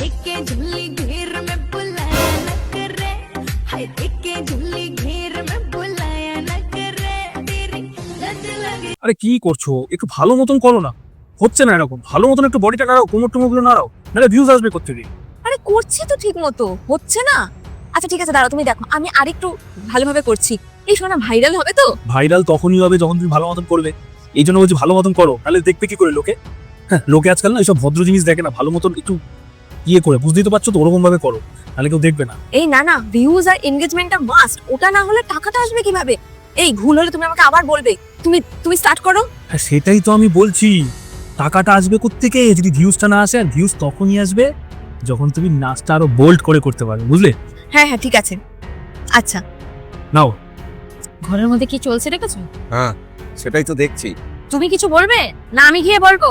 देखे झुल्ली घेर में बुलाया न करे, हाय देखे झुल्ली घेर में बुलाया न करे, तेरी लत लगे। আরে কি করছো, একটু ভালো মতন করো না, হচ্ছে না এরকম। ভালো মতন একটু বডিটা নাড়াও, কোমর টোমরগুলো নাড়াও, নাহলে ভিউজ আসবে কোত্থেকে? আরে করছি তো ঠিক মতো, হচ্ছে না। আচ্ছা ঠিক আছে, দাঁড়াও, তুমি দেখো আমি আরেকটু ভালোভাবে করছি। এই শোনা ভাইরাল হবে তো? ভাইরাল তখনই হবে যখন তুমি ভালো মতন করবে। এই জন্য বলছি ভালো মতন করো, নাহলে দেখবে কি করে লোকে। হ্যাঁ, লোকে আজকাল না এইসব ভদ্র জিনিস দেখে না, ভালো মতন একটু ইয়ে করে, বুঝতেই তো পারছো তো, ওরকম ভাবে করো, নাহলে কেউ দেখবে না। এই না না, ভিউজ আর এনগেজমেন্টটা মাস্ট, ওটা না হলে টাকাটা আসবে কিভাবে? এই ভুল হলে তুমি আমাকে আবার বলবে। তুমি স্টার্ট করো। হ্যাঁ সেটাই তো আমি বলছি, টাকাটা আসবে কোত্থেকে? যদি ভিউজটা না আসে, আর ভিউজ তখনই আসবে যখন তুমি নাচটা আরো বোল্ড করে করতে পারবে, বুঝলে? হ্যাঁ হ্যাঁ ঠিক আছে। আচ্ছা, নাও। ঘরের মধ্যে কি চলছে দেখেছো? হ্যাঁ সেটাই তো দেখছি। তুমি কিছু বলবে না আমি গিয়ে বলবো?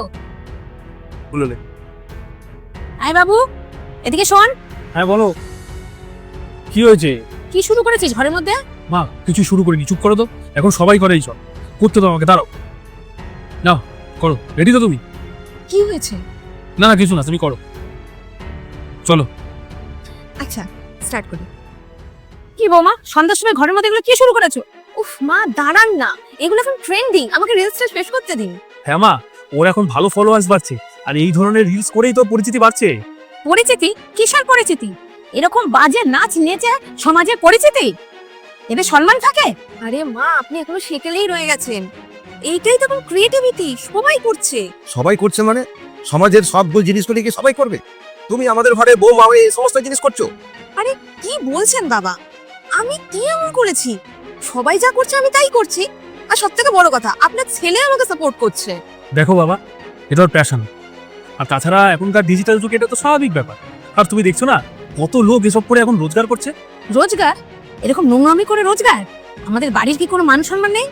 বললে। আয় বাবু, এদিকে শোন। হ্যাঁ বলো, কি হয়েছে? কি শুরু করেছিস ঘরের মধ্যে? মা কিছু শুরু করিনি, চুপ করো তো। এখন সবাই করে এইসব, করতে দাও আমাকে, দাঁড়াও। নাও করো, রেডি তো তুমি? কি হয়েছে? না না কিছু না, তুমি করো, চলো। আচ্ছা স্টার্ট করি। কি বৌমা, সন্ধ্যার সময় ঘরের মধ্যে এগুলো কি শুরু করেছো? উফ মা দাঁড়ান না, এগুলো এখন ট্রেন্ডিং, আমাকে রিলসটা শেষ করতে দিন। হ্যাঁ মা, ওর এখন ভালো ফলোয়ার্স বাড়ছে, আর এই ধরনের রিলস করেই তো পরিচিতি বাড়ছে। পরিচিতি? কিসের পরিচিতি? এরকম বাজে নাচ নেচে সমাজে পরিচিতি? এতে সম্মান থাকে? আরে মা, আপনি এখনো সেকেলেই রয়ে গেছেন। এইটাই তো ক্রিয়েটিভিটি, সবাই করছে। সবাই করছে মানে? সমাজের সব জিনিসগুলি কি সবাই করবে? তুমি আমাদের ঘরে বউ মা হয়ে এই সমস্ত জিনিস করছো? আরে কি বলছেন বাবা, আমি কি এমন করেছি? সবাই যা করছে আমি তাই করছি। আর সবথেকে বড় কথা, আপনার ছেলে আমাকে সাপোর্ট করছে। দেখো বাবা, এটা ওর প্যাশন, আর তাছাড়া এখনকার ডিজিটাল যুগে এটা তো স্বাভাবিক ব্যাপার। আর তুমি দেখছো না কত লোক এসব করে এখন রোজগার করছে। রোজগার? এরকম নোংরামি করে রোজগার? আমাদের বাড়ির কি কোনো মান সম্মান নেই?